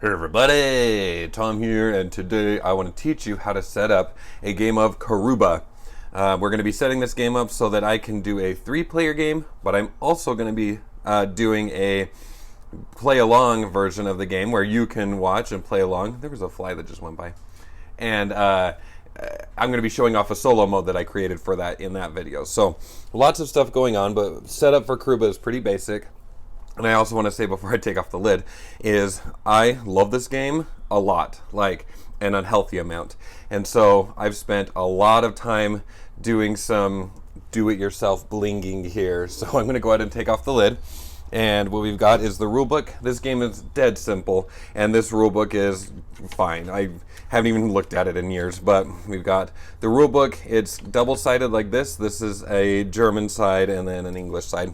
Hey everybody, Tom here, and today I want to teach you how to set up a game of Karuba. We're going to be setting this game up so that I can do a 3-player game, but I'm also going to be doing a play-along version of the game where you can watch and play along. There was a fly that just went by. And I'm going to be showing off a solo mode that I created for that in that video. So lots of stuff going on, but setup for Karuba is pretty basic. And I also want to say before I take off the lid is I love this game a lot, like an unhealthy amount. And so I've spent a lot of time doing some do-it-yourself blinging here. So I'm going to go ahead and take off the lid. And what we've got is the rulebook. This game is dead simple, and this rulebook is fine. I haven't even looked at it in years, but we've got the rulebook. It's double-sided like this. This is a German side and then an English side.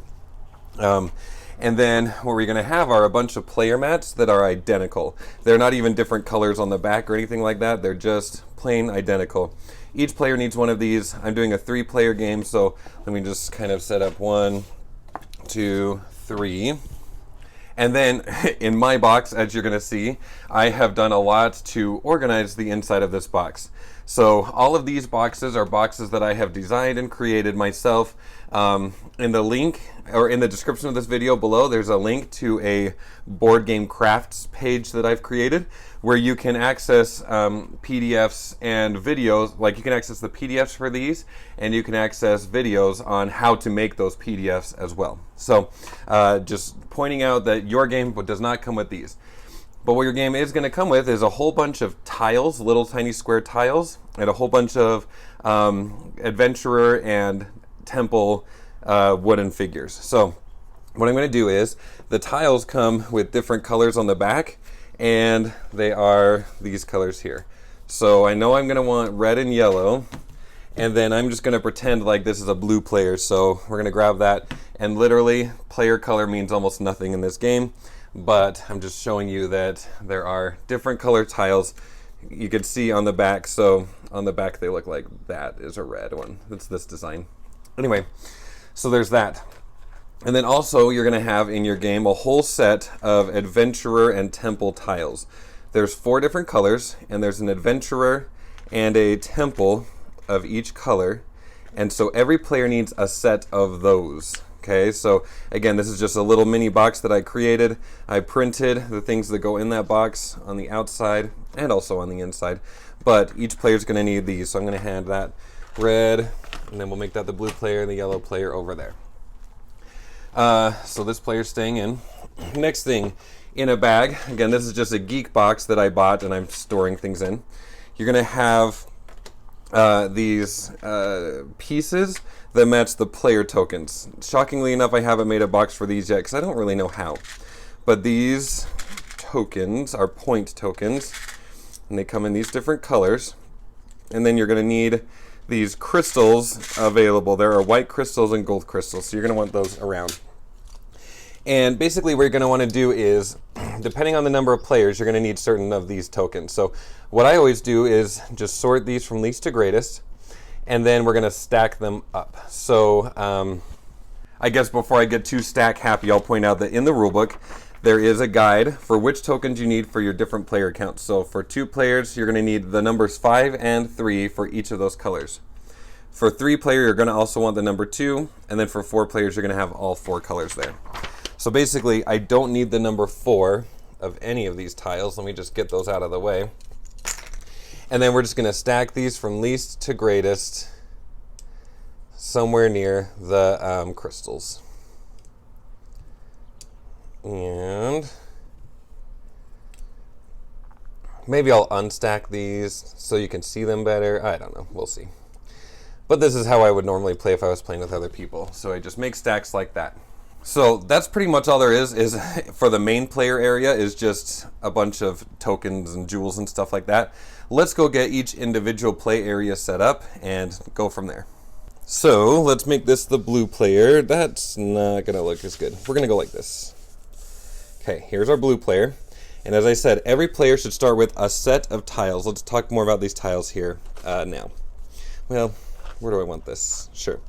And then what we're going to have are a bunch of player mats that are identical. They're not even different colors on the back or anything like that. They're just plain identical. Each player needs one of these. I'm doing a 3-player game, so let me just kind of set up 1, 2, 3. And then in my box, as you're going to see, I have done a lot to organize the inside of this box. So all of these boxes are boxes that I have designed and created myself. In the link, or in the description of this video below, there's a link to a board game crafts page that I've created where you can access PDFs and videos. Like, you can access the PDFs for these, and you can access videos on how to make those PDFs as well. So just pointing out that your game does not come with these. But what your game is going to come with is a whole bunch of tiles, little tiny square tiles, and a whole bunch of adventurer and temple wooden figures. So what I'm going to do is the tiles come with different colors on the back, and they are these colors here. So I know I'm going to want red and yellow, and then I'm just going to pretend like this is a blue player. So we're going to grab that, and literally player color means almost nothing in this game, but I'm just showing you that there are different color tiles. You can see on the back, so on the back they look like that is a red one. It's this design. Anyway, so there's that. And then also you're going to have in your game a whole set of adventurer and temple tiles. There's 4 different colors, and there's an adventurer and a temple of each color. And so every player needs a set of those. Okay, so again, this is just a little mini box that I created. I printed the things that go in that box on the outside and also on the inside. But each player is going to need these. So I'm going to hand that red, and then we'll make that the blue player and the yellow player over there. So this player's staying in. Next thing, in a bag, again, this is just a geek box that I bought and I'm storing things in. You're going to have these pieces that match the player tokens. Shockingly enough, I haven't made a box for these yet because I don't really know how. But these tokens are point tokens, and they come in these different colors. And then you're going to need these crystals available. There are white crystals and gold crystals, so you're going to want those around. And basically what you're going to want to do is, depending on the number of players, you're going to need certain of these tokens. So what I always do is just sort these from least to greatest, and then we're going to stack them up. So I guess before I get too stack happy, I'll point out that in the rulebook there is a guide for which tokens you need for your different player counts. So for 2 players, you're going to need the numbers 5 and 3 for each of those colors. For 3 player, you're going to also want the number 2, and then for 4 players, you're going to have all 4 colors there. So basically, I don't need the number 4 of any of these tiles. Let me just get those out of the way. And then we're just going to stack these from least to greatest somewhere near the crystals. And maybe I'll unstack these so you can see them better. I don't know. We'll see. But this is how I would normally play if I was playing with other people. So I just make stacks like that. So that's pretty much all there is for the main player area, is just a bunch of tokens and jewels and stuff like that. Let's go get each individual play area set up and go from there. So let's make this the blue player. That's not going to look as good. We're going to go like this. Okay, here's our blue player. And as I said, every player should start with a set of tiles. Let's talk more about these tiles here now. Well, where do I want this? Sure.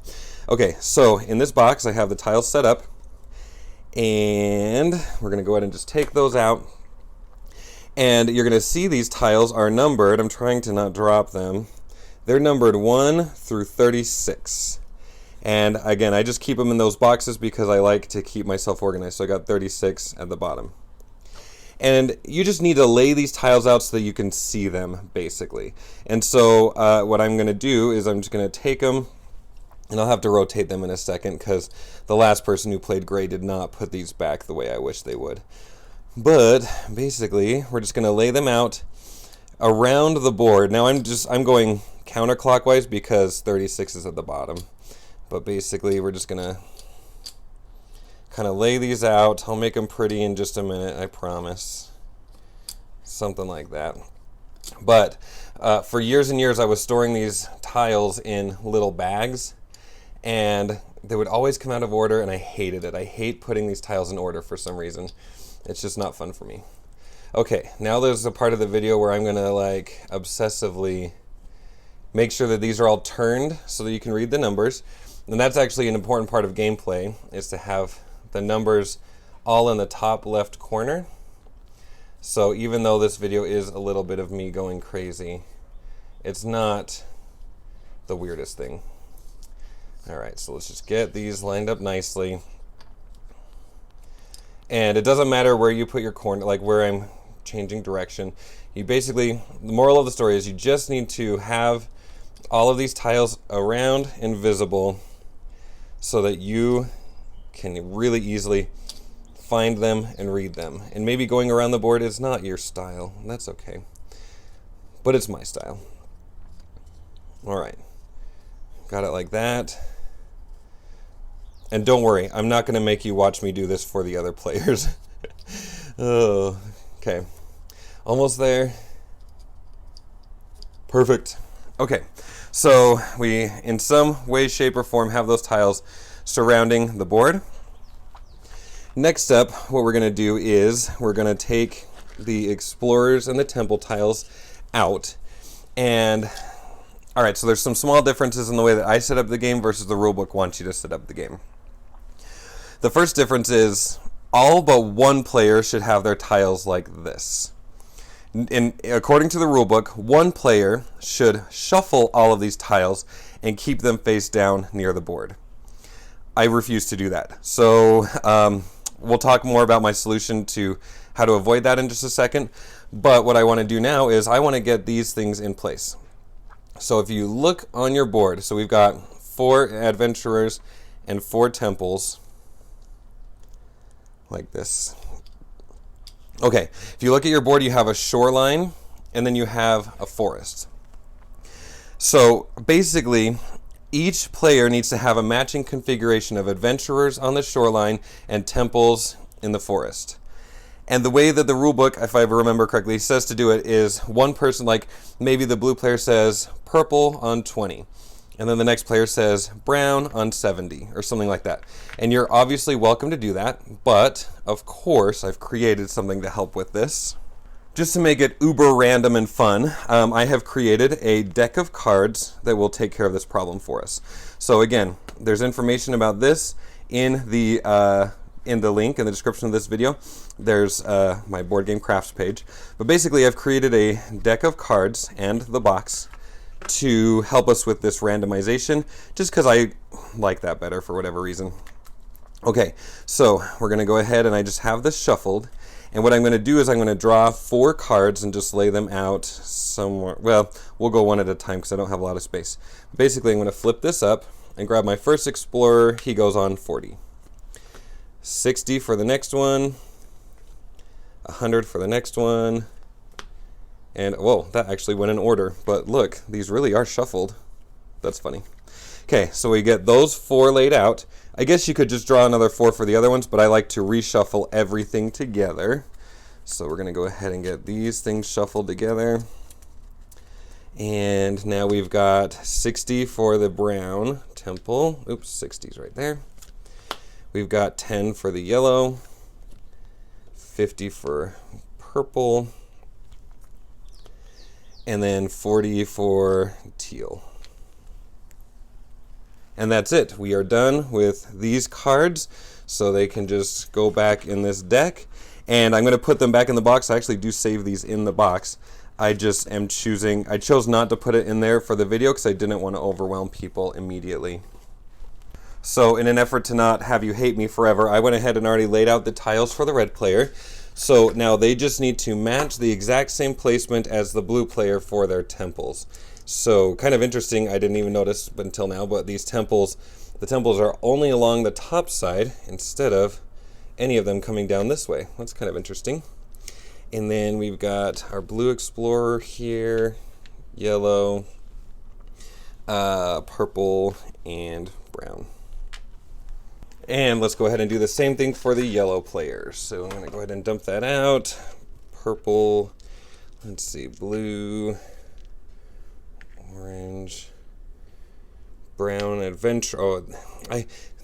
Okay, so in this box, I have the tiles set up. And we're going to go ahead and just take those out. And you're going to see these tiles are numbered. I'm trying to not drop them. They're numbered 1 through 36. And again, I just keep them in those boxes because I like to keep myself organized. So I got 36 at the bottom. And you just need to lay these tiles out so that you can see them, basically. And so what I'm going to do is I'm just going to take them, and I'll have to rotate them in a second because the last person who played gray did not put these back the way I wish they would. But basically, we're just going to lay them out around the board. Now I'm going counterclockwise because 36 is at the bottom. But basically, we're just going to kind of lay these out. I'll make them pretty in just a minute, I promise. Something like that. But for years and years, I was storing these tiles in little bags, and they would always come out of order, and I hated it. I hate putting these tiles in order for some reason. It's just not fun for me. Okay, now there's a part of the video where I'm gonna like obsessively make sure that these are all turned so that you can read the numbers. And that's actually an important part of gameplay, is to have the numbers all in the top left corner. So even though this video is a little bit of me going crazy, it's not the weirdest thing. All right, so let's just get these lined up nicely. And it doesn't matter where you put your corner, like where I'm changing direction. You basically, the moral of the story is you just need to have all of these tiles around and visible so that you can really easily find them and read them. And maybe going around the board is not your style. That's okay. But it's my style. All right. Got it like that. And don't worry, I'm not going to make you watch me do this for the other players. Oh, okay. Almost there. Perfect. Okay. So we, in some way, shape, or form, have those tiles surrounding the board. Next up, what we're going to do is we're going to take the explorers and the temple tiles out. And, all right, so there's some small differences in the way that I set up the game versus the rulebook wants you to set up the game. The first difference is all but one player should have their tiles like this. According to the rulebook, one player should shuffle all of these tiles and keep them face down near the board. I refuse to do that. So we'll talk more about my solution to how to avoid that in just a second. But what I want to do now is I want to get these things in place. So if you look on your board, so we've got 4 adventurers and 4 temples, like this. Okay, if you look at your board, you have a shoreline, and then you have a forest. So basically, each player needs to have a matching configuration of adventurers on the shoreline and temples in the forest. And the way that the rulebook, if I remember correctly, says to do it is one person, like maybe the blue player says purple on 20. And then the next player says brown on 70 or something like that. And you're obviously welcome to do that. But, of course, I've created something to help with this. Just to make it uber random and fun, I have created a deck of cards that will take care of this problem for us. So again, there's information about this in the link in the description of this video. There's my board game crafts page. But basically, I've created a deck of cards and the box to help us with this randomization, just because I like that better for whatever reason. Okay, so we're going to go ahead and I just have this shuffled. And what I'm going to do is I'm going to draw 4 cards and just lay them out somewhere. Well, we'll go one at a time because I don't have a lot of space. Basically, I'm going to flip this up and grab my first explorer. He goes on 40. 60 for the next one. 100 for the next one. And, whoa, that actually went in order. But look, these really are shuffled. That's funny. Okay, so we get those 4 laid out. I guess you could just draw another 4 for the other ones, but I like to reshuffle everything together. So we're going to go ahead and get these things shuffled together. And now we've got 60 for the brown temple. Oops, 60's right there. We've got 10 for the yellow. 50 for purple. And then 40 for teal. And that's it. We are done with these cards, so they can just go back in this deck. And I'm going to put them back in the box. I actually do save these in the box. I just am choosing, I chose not to put it in there for the video because I didn't want to overwhelm people immediately. So in an effort to not have you hate me forever, I went ahead and already laid out the tiles for the red player. So now they just need to match the exact same placement as the blue player for their temples. So kind of interesting, I didn't even notice until now, but these temples, the temples are only along the top side instead of any of them coming down this way. That's kind of interesting. And then we've got our blue explorer here, yellow, purple, and brown. And let's go ahead and do the same thing for the yellow players. So I'm going to go ahead and dump that out. Purple, let's see, blue, orange, brown, adventure. Oh,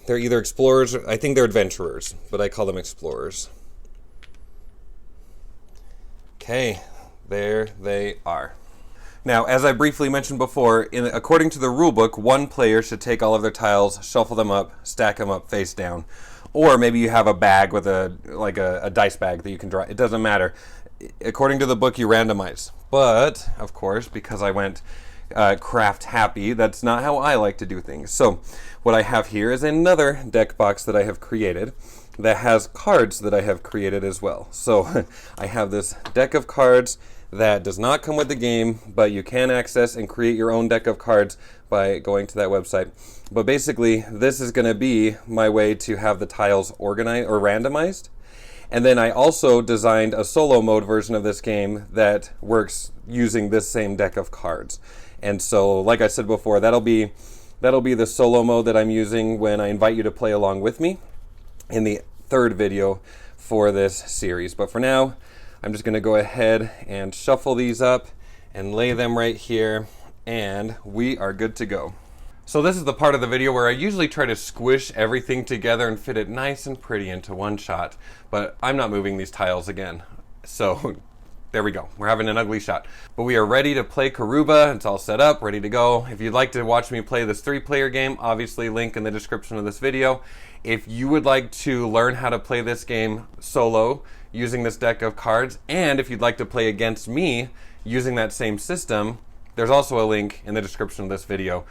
they're either explorers, I think they're adventurers, but I call them explorers. Okay, there they are. Now, as I briefly mentioned before, according to the rulebook, one player should take all of their tiles, shuffle them up, stack them up face down. Or maybe you have a bag with a dice bag that you can draw. It doesn't matter. According to the book, you randomize. But, of course, because I went craft happy, that's not how I like to do things. So, what I have here is another deck box that I have created that has cards that I have created as well. So, I have this deck of cards that does not come with the game, but you can access and create your own deck of cards by going to that website. But basically, this is going to be my way to have the tiles organized or randomized. And then I also designed a solo mode version of this game that works using this same deck of cards. And so, like I said before, that'll be the solo mode that I'm using when I invite you to play along with me in the third video for this series. But for now, I'm just going to go ahead and shuffle these up and lay them right here, and we are good to go. So this is the part of the video where I usually try to squish everything together and fit it nice and pretty into one shot, but I'm not moving these tiles again. So there we go. We're having an ugly shot. But we are ready to play Karuba. It's all set up, ready to go. If you'd like to watch me play this 3-player game, obviously link in the description of this video. If you would like to learn how to play this game solo using this deck of cards, and if you'd like to play against me using that same system, there's also a link in the description of this video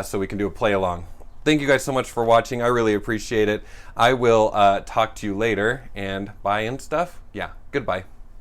so we can do a play along. Thank you guys so much for watching. I really appreciate it. I will talk to you later, and bye and stuff. Yeah, goodbye.